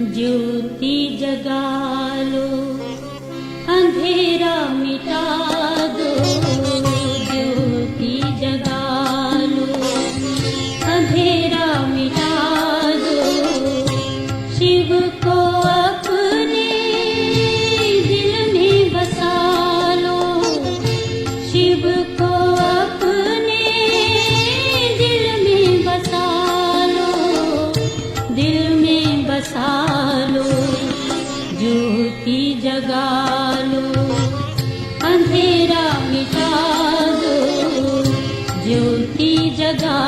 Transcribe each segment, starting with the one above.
ज्योति जगा लो, अंधेरा मिटा दो। ज्योति जगा लो, अंधेरा मिटा दो। शिव को अपने दिल में बसा लो, शिव को अपने दिल में बसा लो, दिल में बसा लो। ज्योति जगा लो, अंधेरा मिटा दो। ज्योति जगा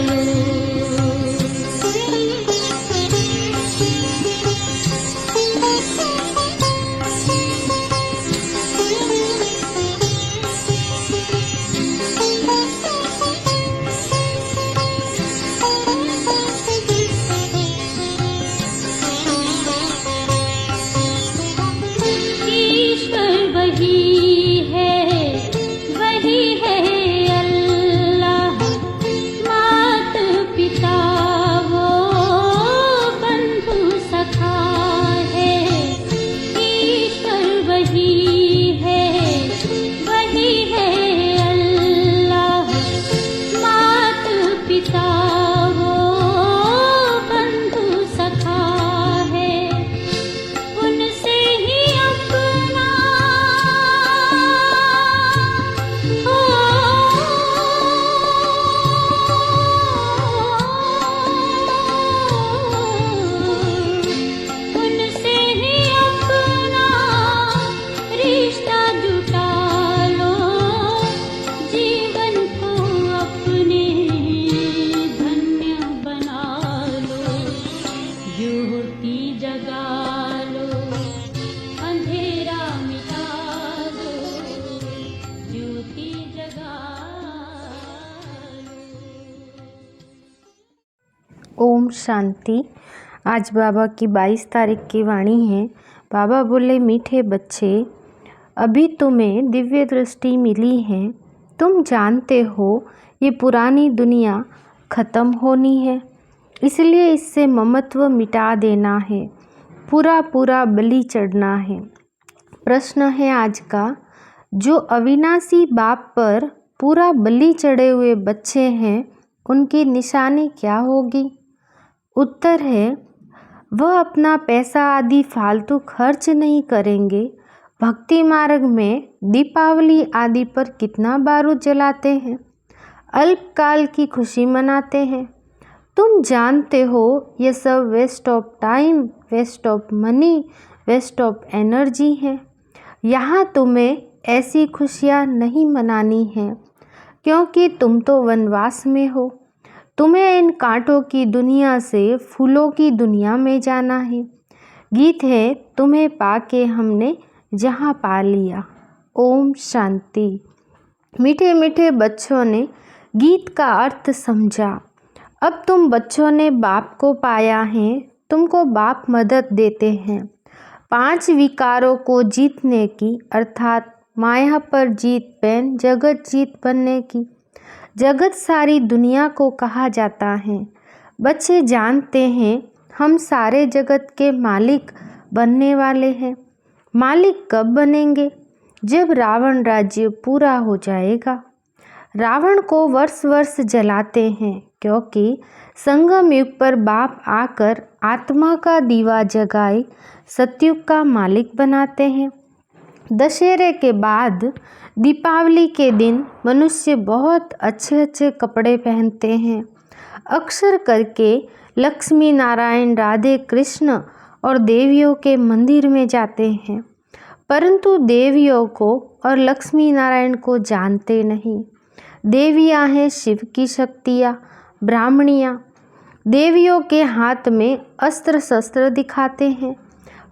लो। ईश्वर वही है अल्लाह। मात पिता वो बंधु सखा है। ईश्वर वही है अल्लाह। मात पिता वो बंधु सखा है। उनसे ही अपना उनसे ही अपना रिश्ता जुटा लो। जीवन को अपने धन्य बना लो। ज्योति जगा लो, अंधेरा मिटा दो। ज्योति जगा लो। ओम शांति। आज बाबा की 22 तारीख की वाणी है। बाबा बोले, मीठे बच्चे, अभी तुम्हें दिव्य दृष्टि मिली है। तुम जानते हो ये पुरानी दुनिया ख़त्म होनी है, इसलिए इससे ममत्व मिटा देना है, पूरा पूरा बलि चढ़ना है। प्रश्न है आज का, जो अविनाशी बाप पर पूरा बलि चढ़े हुए बच्चे हैं, उनकी निशानी क्या होगी? उत्तर है, वह अपना पैसा आदि फालतू खर्च नहीं करेंगे। भक्ति मार्ग में दीपावली आदि पर कितना बारूद जलाते हैं, अल्पकाल की खुशी मनाते हैं। तुम जानते हो ये सब waste of time, waste of money, waste of energy है। यहाँ तुम्हें ऐसी खुशियाँ नहीं मनानी हैं, क्योंकि तुम तो वनवास में हो। तुम्हें इन कांटों की दुनिया से फूलों की दुनिया में जाना है। गीत है, तुम्हें पाके हमने जहाँ पा लिया। ओम शांति। मीठे मीठे बच्चों ने गीत का अर्थ समझा। अब तुम बच्चों ने बाप को पाया है, तुमको बाप मदद देते हैं 5 विकारों को जीतने की, अर्थात माया पर जीत पैन, जगत जीत बनने की। जगत सारी दुनिया को कहा जाता है। बच्चे जानते हैं हम सारे जगत के मालिक बनने वाले हैं। मालिक कब बनेंगे? जब रावण राज्य पूरा हो जाएगा। रावण को वर्ष वर्ष जलाते हैं, क्योंकि संगम युग पर बाप आकर आत्मा का दीवा जगाए सतयुग का मालिक बनाते हैं। दशहरे के बाद दीपावली के दिन मनुष्य बहुत अच्छे अच्छे कपड़े पहनते हैं। अक्सर करके लक्ष्मी नारायण, राधे कृष्ण और देवियों के मंदिर में जाते हैं, परंतु देवियों को और लक्ष्मी नारायण को जानते नहीं। देवियाँ हैं शिव की शक्तियाँ, ब्राह्मणियाँ। देवियों के हाथ में अस्त्र शस्त्र दिखाते हैं।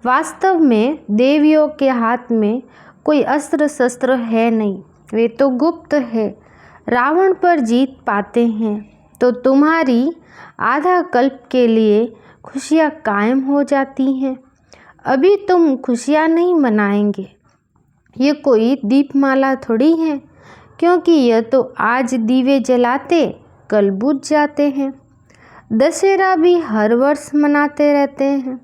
वास्तव में देवियों के हाथ में कोई अस्त्र शस्त्र है नहीं, वे तो गुप्त है। रावण पर जीत पाते हैं तो तुम्हारी आधा कल्प के लिए खुशियाँ कायम हो जाती हैं। अभी तुम खुशियाँ नहीं मनाएंगे। ये कोई दीपमाला थोड़ी है, क्योंकि यह तो आज दीवे जलाते कल बुझ जाते हैं। दशहरा भी हर वर्ष मनाते रहते हैं।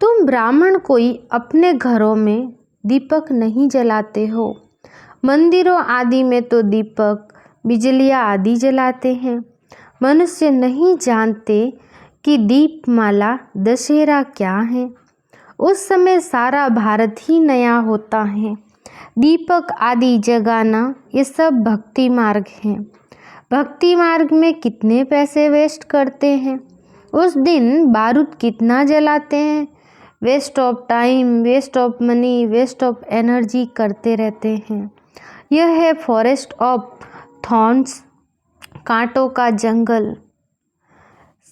तुम ब्राह्मण कोई अपने घरों में दीपक नहीं जलाते हो। मंदिरों आदि में तो दीपक, बिजलियाँ आदि जलाते हैं। मनुष्य नहीं जानते कि दीपमाला दशहरा क्या है। उस समय सारा भारत ही नया होता है। दीपक आदि जगाना ये सब भक्ति मार्ग हैं। भक्ति मार्ग में कितने पैसे वेस्ट करते हैं। उस दिन बारूद कितना जलाते हैं। Waste of time, waste of money, waste of energy करते रहते हैं। यह है फॉरेस्ट ऑफ थॉर्न्स, कांटों का जंगल।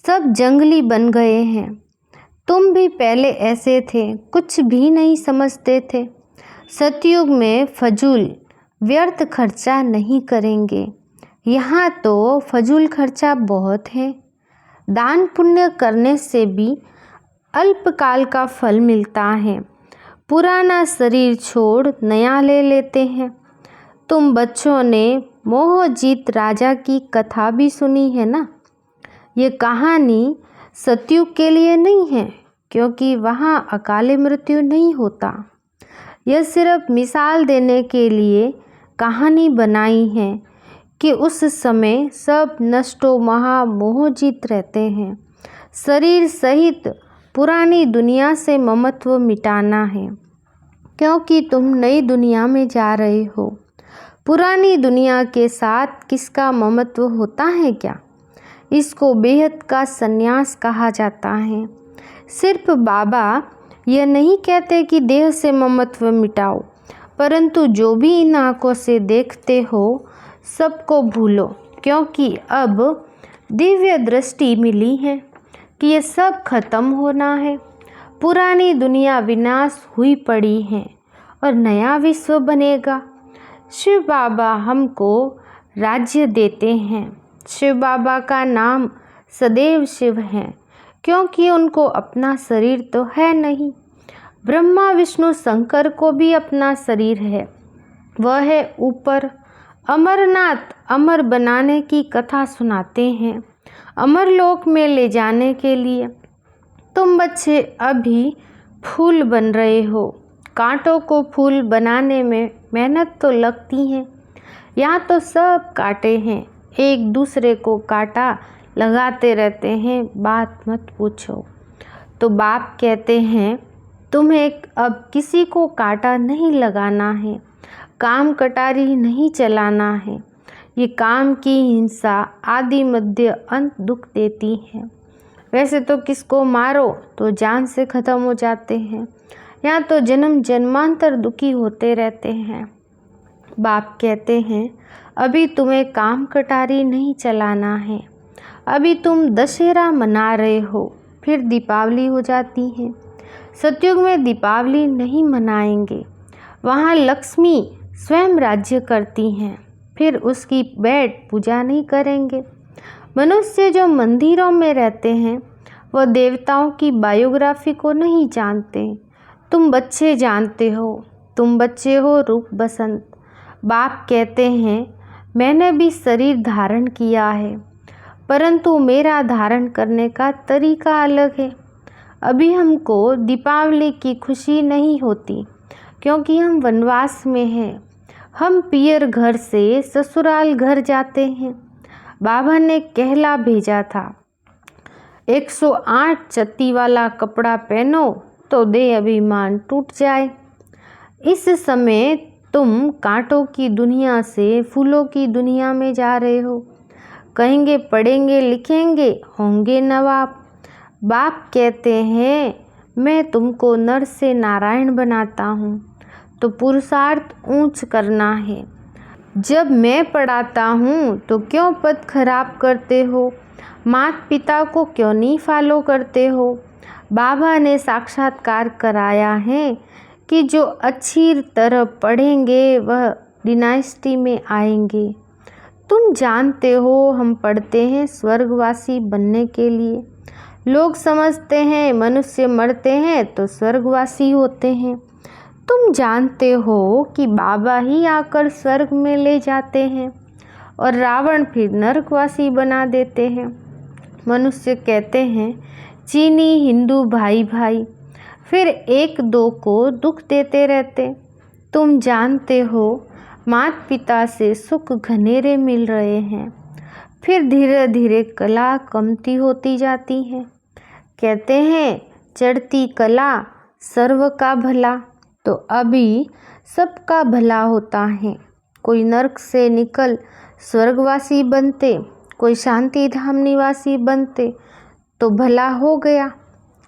सब जंगली बन गए हैं। तुम भी पहले ऐसे थे, कुछ भी नहीं समझते थे। सतयुग में फजूल व्यर्थ खर्चा नहीं करेंगे। यहाँ तो फजूल खर्चा बहुत है। दान पुण्य करने से भी अल्पकाल का फल मिलता है। पुराना शरीर छोड़ नया ले लेते हैं। तुम बच्चों ने मोहजीत राजा की कथा भी सुनी है ना। ये कहानी सतयुग के लिए नहीं है, क्योंकि वहाँ अकाले मृत्यु नहीं होता। यह सिर्फ मिसाल देने के लिए कहानी बनाई है कि उस समय सब नष्टो महा मोहजीत रहते हैं। शरीर सहित पुरानी दुनिया से ममत्व मिटाना है, क्योंकि तुम नई दुनिया में जा रहे हो। पुरानी दुनिया के साथ किसका ममत्व होता है क्या? इसको बेहद का संन्यास कहा जाता है। सिर्फ बाबा यह नहीं कहते कि देह से ममत्व मिटाओ, परंतु जो भी इन आँखों से देखते हो सबको भूलो, क्योंकि अब दिव्य दृष्टि मिली है कि ये सब खत्म होना है। पुरानी दुनिया विनाश हुई पड़ी है और नया विश्व बनेगा। शिव बाबा हमको राज्य देते हैं। शिव बाबा का नाम सदैव शिव है, क्योंकि उनको अपना शरीर तो है नहीं। ब्रह्मा विष्णु शंकर को भी अपना शरीर है। वह है ऊपर। अमरनाथ अमर बनाने की कथा सुनाते हैं, अमरलोक में ले जाने के लिए। तुम बच्चे अभी फूल बन रहे हो। कांटों को फूल बनाने में मेहनत तो लगती है। यहाँ तो सब कांटे हैं, एक दूसरे को कांटा लगाते रहते हैं, बात मत पूछो। तो बाप कहते हैं तुम्हें अब किसी को कांटा नहीं लगाना है, काम कटारी नहीं चलाना है। ये काम की हिंसा आदि मध्य अंत दुख देती है। वैसे तो किसको मारो तो जान से ख़त्म हो जाते हैं। यहाँ तो जन्म जन्मांतर दुखी होते रहते हैं। बाप कहते हैं अभी तुम्हें काम कटारी नहीं चलाना है। अभी तुम दशहरा मना रहे हो, फिर दीपावली हो जाती है। सतयुग में दीपावली नहीं मनाएंगे। वहाँ लक्ष्मी स्वयं राज्य करती हैं, फिर उसकी बैठ पूजा नहीं करेंगे। मनुष्य जो मंदिरों में रहते हैं वह देवताओं की बायोग्राफी को नहीं जानते। तुम बच्चे जानते हो। तुम बच्चे हो रूप बसंत। बाप कहते हैं मैंने भी शरीर धारण किया है, परंतु मेरा धारण करने का तरीका अलग है। अभी हमको दीपावली की खुशी नहीं होती, क्योंकि हम वनवास में हैं। हम पियर घर से ससुराल घर जाते हैं। बाबा ने कहला भेजा था 108 चत्ती वाला कपड़ा पहनो तो दे अभिमान टूट जाए। इस समय तुम कांटों की दुनिया से फूलों की दुनिया में जा रहे हो। कहेंगे पढ़ेंगे लिखेंगे होंगे नवाब। बाप कहते हैं मैं तुमको नर से नारायण बनाता हूँ, तो पुरुषार्थ ऊंच करना है। जब मैं पढ़ाता हूँ तो क्यों पद खराब करते हो? माता पिता को क्यों नहीं फॉलो करते हो? बाबा ने साक्षात्कार कराया है कि जो अच्छी तरह पढ़ेंगे वह डिनाइस्टी में आएंगे। तुम जानते हो हम पढ़ते हैं स्वर्गवासी बनने के लिए। लोग समझते हैं मनुष्य मरते हैं तो स्वर्गवासी होते हैं। तुम जानते हो कि बाबा ही आकर स्वर्ग में ले जाते हैं और रावण फिर नरकवासी बना देते हैं। मनुष्य कहते हैं चीनी हिंदू भाई भाई, फिर एक दो को दुख देते रहते। तुम जानते हो माता पिता से सुख घनेरे मिल रहे हैं, फिर धीरे धीरे कला कमती होती जाती है। कहते हैं चढ़ती कला सर्व का भला, तो अभी सबका भला होता है। कोई नरक से निकल स्वर्गवासी बनते, कोई शांति धाम निवासी बनते तो भला हो गया।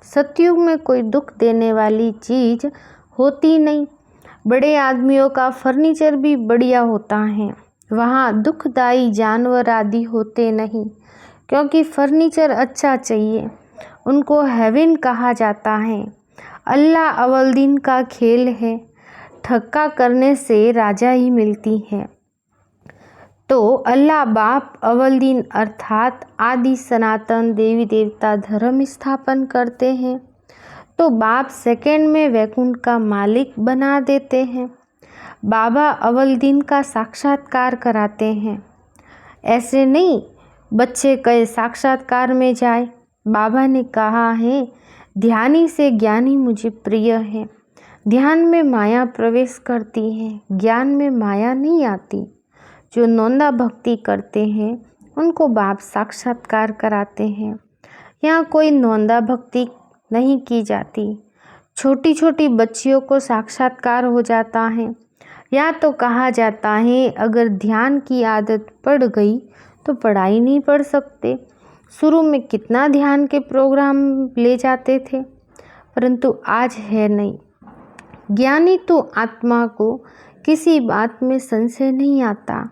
सतयुग में कोई दुख देने वाली चीज़ होती नहीं। बड़े आदमियों का फर्नीचर भी बढ़िया होता है, वहाँ दुखदाई जानवर आदि होते नहीं, क्योंकि फर्नीचर अच्छा चाहिए। उनको हेवन कहा जाता है। अल्लाह अव्वल दिन का खेल है, ठक्का करने से राजा ही मिलती है। तो अल्लाह बाप अव्वल दिन अर्थात आदि सनातन देवी देवता धर्म स्थापन करते हैं, तो बाप सेकंड में वैकुंठ का मालिक बना देते हैं। बाबा अव्वल दिन का साक्षात्कार कराते हैं। ऐसे नहीं बच्चे कहे साक्षात्कार में जाए। बाबा ने कहा है ध्यानी से ज्ञानी मुझे प्रिय है। ध्यान में माया प्रवेश करती है, ज्ञान में माया नहीं आती। जो नौंदा भक्ति करते हैं उनको बाप साक्षात्कार कराते हैं। यहाँ कोई नौंदा भक्ति नहीं की जाती। छोटी छोटी बच्चियों को साक्षात्कार हो जाता है। या तो कहा जाता है अगर ध्यान की आदत पड़ गई तो पढ़ाई नहीं पढ़ सकते। शुरू में कितना ध्यान के प्रोग्राम ले जाते थे, परंतु आज है नहीं। ज्ञानी तो आत्मा को किसी बात में संशय नहीं आता।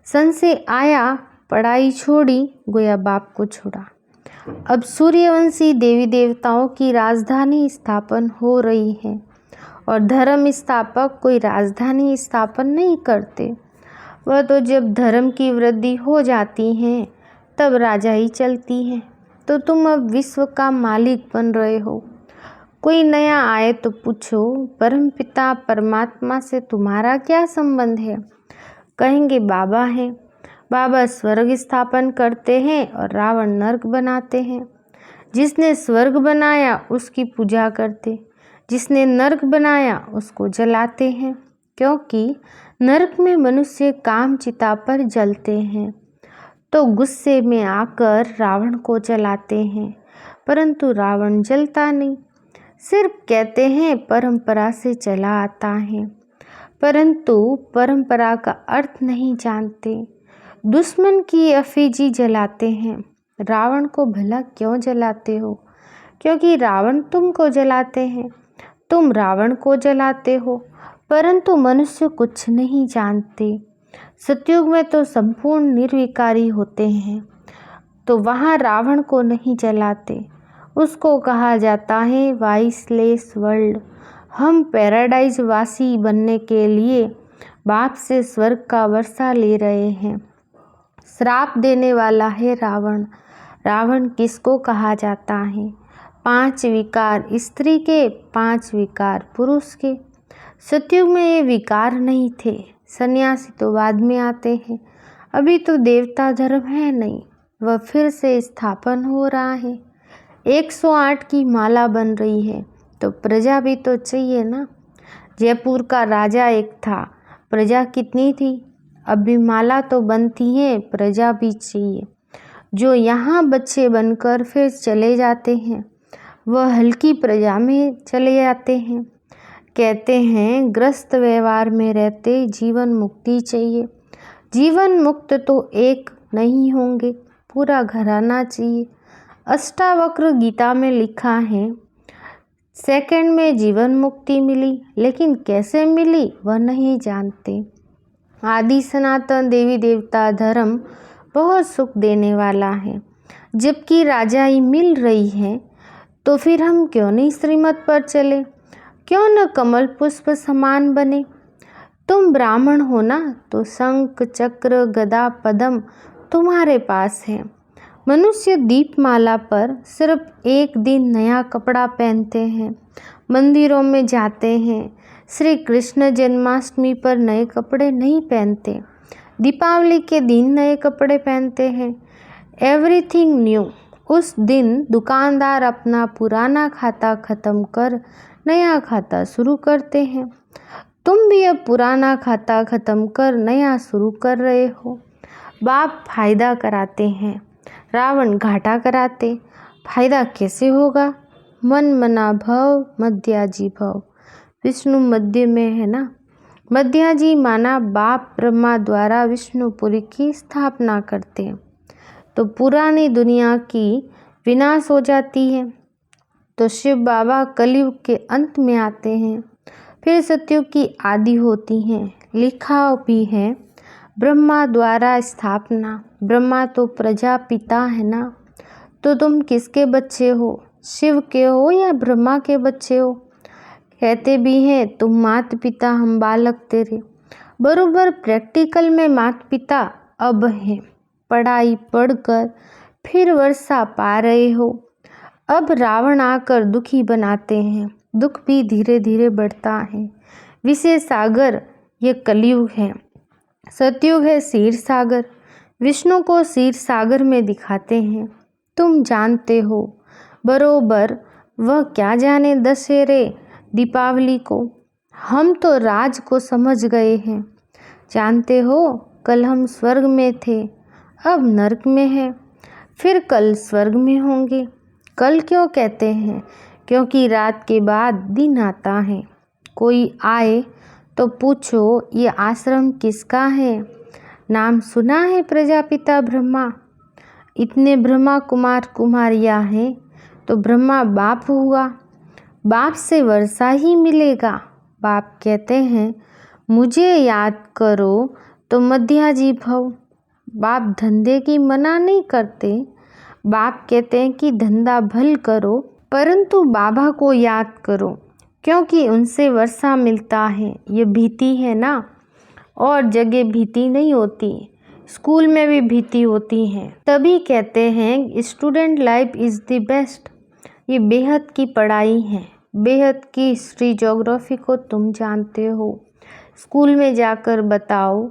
संशय आया पढ़ाई छोड़ी, गोया बाप को छोड़ा। अब सूर्यवंशी देवी देवताओं की राजधानी स्थापन हो रही है और धर्म स्थापक कोई राजधानी स्थापन नहीं करते। वह तो जब धर्म की वृद्धि हो जाती है तब राजा ही चलती है। तो तुम अब विश्व का मालिक बन रहे हो। कोई नया आए तो पूछो परमपिता परमात्मा से तुम्हारा क्या संबंध है? कहेंगे बाबा हैं। बाबा स्वर्ग स्थापन करते हैं और रावण नरक बनाते हैं। जिसने स्वर्ग बनाया उसकी पूजा करते, जिसने नरक बनाया उसको जलाते हैं, क्योंकि नरक में मनुष्य काम चिता पर जलते हैं। तो गुस्से में आकर रावण को जलाते हैं, परंतु रावण जलता नहीं। सिर्फ कहते हैं परंपरा से चला आता है, परंतु परंपरा का अर्थ नहीं जानते। दुश्मन की अफीजी जलाते हैं। रावण को भला क्यों जलाते हो? क्योंकि रावण तुमको जलाते हैं, तुम रावण को जलाते हो, परंतु मनुष्य कुछ नहीं जानते। सतयुग में तो संपूर्ण निर्विकारी होते हैं, तो वहाँ रावण को नहीं जलाते। उसको कहा जाता है वाइसलेस वर्ल्ड। हम पैराडाइज वासी बनने के लिए बाप से स्वर्ग का वर्षा ले रहे हैं। श्राप देने वाला है रावण। रावण किसको कहा जाता है? 5 विकार स्त्री के, 5 विकार पुरुष के। सतयुग में ये विकार नहीं थे। सन्यासी तो बाद में आते हैं। अभी तो देवता धर्म है नहीं, वह फिर से स्थापन हो रहा है। 108 की माला बन रही है, तो प्रजा भी तो चाहिए ना। जयपुर का राजा एक था, प्रजा कितनी थी? अभी माला तो बनती है, प्रजा भी चाहिए। जो यहाँ बच्चे बनकर फिर चले जाते हैं वह हल्की प्रजा में चले जाते हैं। कहते हैं ग्रस्त व्यवहार में रहते जीवन मुक्ति चाहिए। जीवन मुक्त तो एक नहीं होंगे, पूरा घराना चाहिए। अष्टावक्र गीता में लिखा है सेकंड में जीवन मुक्ति मिली, लेकिन कैसे मिली वह नहीं जानते। आदि सनातन देवी देवता धर्म बहुत सुख देने वाला है, जबकि राजाई मिल रही है, तो फिर हम क्यों नहीं श्रीमत पर चले? क्यों न कमल पुष्प समान बने? तुम ब्राह्मण हो ना, तो शंख चक्र गदा पद्म तुम्हारे पास है। मनुष्य दीपमाला पर सिर्फ एक दिन नया कपड़ा पहनते हैं, मंदिरों में जाते हैं। श्री कृष्ण जन्माष्टमी पर नए कपड़े नहीं पहनते, दीपावली के दिन नए कपड़े पहनते हैं। Everything new. उस दिन दुकानदार अपना पुराना खाता ख़त्म कर नया खाता शुरू करते हैं। तुम भी अब पुराना खाता ख़त्म कर नया शुरू कर रहे हो। बाप फायदा कराते हैं, रावण घाटा कराते। फायदा कैसे होगा? मन मना भव मध्याजी भव। विष्णु मध्य में है ना। मध्याजी माना बाप ब्रह्मा द्वारा विष्णुपुरी की स्थापना करते हैं, तो पुरानी दुनिया की विनाश हो जाती है। तो शिव बाबा कलयुग के अंत में आते हैं, फिर सतयुग की आदि होती हैं। लिखा भी है ब्रह्मा द्वारा स्थापना। ब्रह्मा तो प्रजापिता है ना। तो तुम किसके बच्चे हो? शिव के हो या ब्रह्मा के बच्चे हो? कहते भी हैं तुम माता पिता हम बालक तेरे। बरोबर प्रैक्टिकल में माता पिता अब हैं। पढ़ाई पढ़कर फिर वर्षा पा रहे हो। अब रावण आकर दुखी बनाते हैं, दुख भी धीरे धीरे बढ़ता है। विषय सागर ये कलयुग है, सतयुग है क्षीर सागर। विष्णु को क्षीर सागर में दिखाते हैं। तुम जानते हो बरोबर, वह क्या जाने दशहरे दीपावली को। हम तो राज को समझ गए हैं। जानते हो कल हम स्वर्ग में थे, अब नरक में है, फिर कल स्वर्ग में होंगे। कल क्यों कहते हैं? क्योंकि रात के बाद दिन आता है। कोई आए तो पूछो ये आश्रम किसका है? नाम सुना है प्रजापिता ब्रह्मा। इतने ब्रह्मा कुमार कुमारियाँ हैं, तो ब्रह्मा बाप हुआ। बाप से वर्षा ही मिलेगा। बाप कहते हैं मुझे याद करो तो मध्याजी भव। बाप धंधे की मना नहीं करते। बाप कहते हैं कि धंधा भल करो, परंतु बाबा को याद करो, क्योंकि उनसे वर्षा मिलता है। ये भीति है ना, और जगह भीति नहीं होती, स्कूल में भी भीति होती है। तभी कहते हैं student life is the best. ये बेहद की पढ़ाई है। बेहद की हिस्ट्री ज्योग्राफी को तुम जानते हो। स्कूल में जाकर बताओ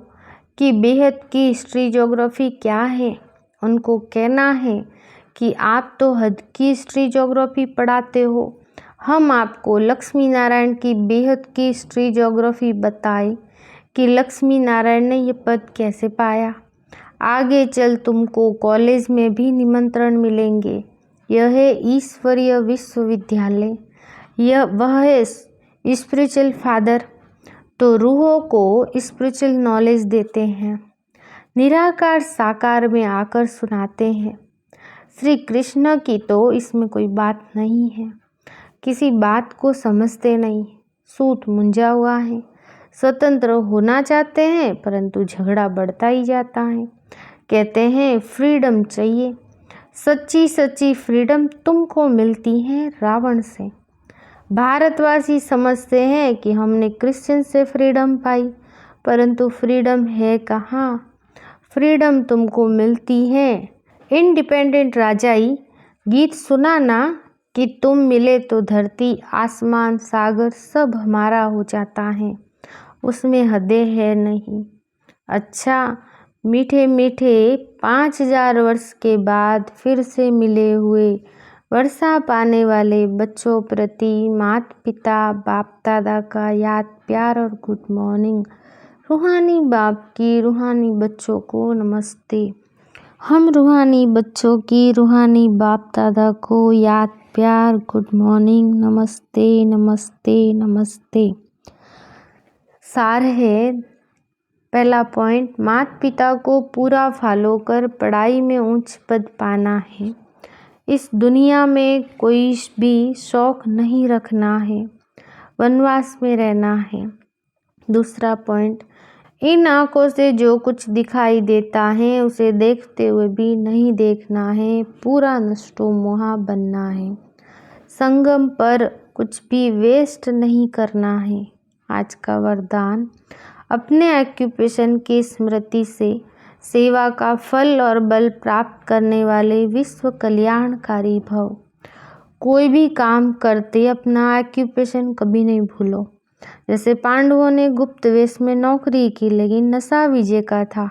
कि बेहद की हिस्ट्री ज्योग्राफी क्या है। उनको कहना है कि आप तो हद की हिस्ट्री ज्योग्राफी पढ़ाते हो। हम आपको लक्ष्मी नारायण की बेहद की हिस्ट्री ज्योग्राफी बताए कि लक्ष्मी नारायण ने ये पद कैसे पाया। आगे चल तुमको कॉलेज में भी निमंत्रण मिलेंगे। यह है ईश्वरीय विश्वविद्यालय, वह है स्पिरिचुअल फादर, तो रूहों को स्पिरिचुअल नॉलेज देते हैं। निराकार साकार में आकर सुनाते हैं। श्री कृष्ण की तो इसमें कोई बात नहीं है, किसी बात को समझते नहीं, सूत मुंझा हुआ है। स्वतंत्र होना चाहते हैं परंतु झगड़ा बढ़ता ही जाता है। कहते हैं फ्रीडम चाहिए। सच्ची सच्ची फ्रीडम तुमको मिलती है रावण से। भारतवासी समझते हैं कि हमने क्रिश्चियन से फ्रीडम पाई, परंतु फ्रीडम है कहाँ। फ्रीडम तुमको मिलती है इंडिपेंडेंट राजाई। गीत सुना ना कि तुम मिले तो धरती आसमान सागर सब हमारा हो जाता है, उसमें हदें है नहीं। अच्छा, मीठे मीठे 5000 वर्ष के बाद फिर से मिले हुए वर्षा पाने वाले बच्चों प्रति माता पिता बाप दादा का याद प्यार और गुड मॉर्निंग। रूहानी बाप की रूहानी बच्चों को नमस्ते। हम रूहानी बच्चों की रूहानी बाप दादा को याद प्यार गुड मॉर्निंग नमस्ते नमस्ते नमस्ते। सार है पहला पॉइंट, माता पिता को पूरा फॉलो कर पढ़ाई में उच्च पद पाना है। इस दुनिया में कोई भी शौक नहीं रखना है, वनवास में रहना है। दूसरा पॉइंट, इन आँखों से जो कुछ दिखाई देता है उसे देखते हुए भी नहीं देखना है, पूरा नष्टो मोहा बनना है। संगम पर कुछ भी वेस्ट नहीं करना है। आज का वरदान, अपने ऑक्यूपेशन की स्मृति से सेवा का फल और बल प्राप्त करने वाले विश्व कल्याणकारी भव। कोई भी काम करते अपना ऑक्यूपेशन कभी नहीं भूलो। जैसे पांडवों ने गुप्त वेश में नौकरी की लेकिन नशा विजय का था,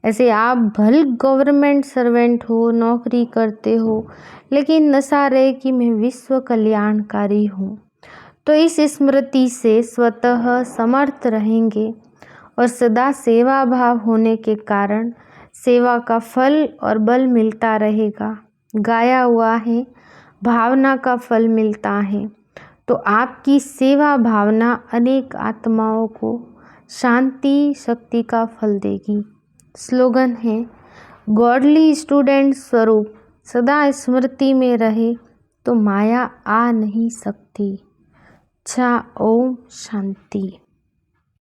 ऐसे आप भले गवर्नमेंट सर्वेंट हो, नौकरी करते हो, लेकिन नशा रहे कि मैं विश्व कल्याणकारी हूँ। तो इस स्मृति से स्वतः समर्थ रहेंगे और सदा सेवा भाव होने के कारण सेवा का फल और बल मिलता रहेगा। गाया हुआ है, भावना का फल मिलता है। तो आपकी सेवा भावना अनेक आत्माओं को शांति शक्ति का फल देगी। स्लोगन है, गॉडली स्टूडेंट स्वरूप सदा स्मृति में रहे तो माया आ नहीं सकती। अच्छा, ओम शांति।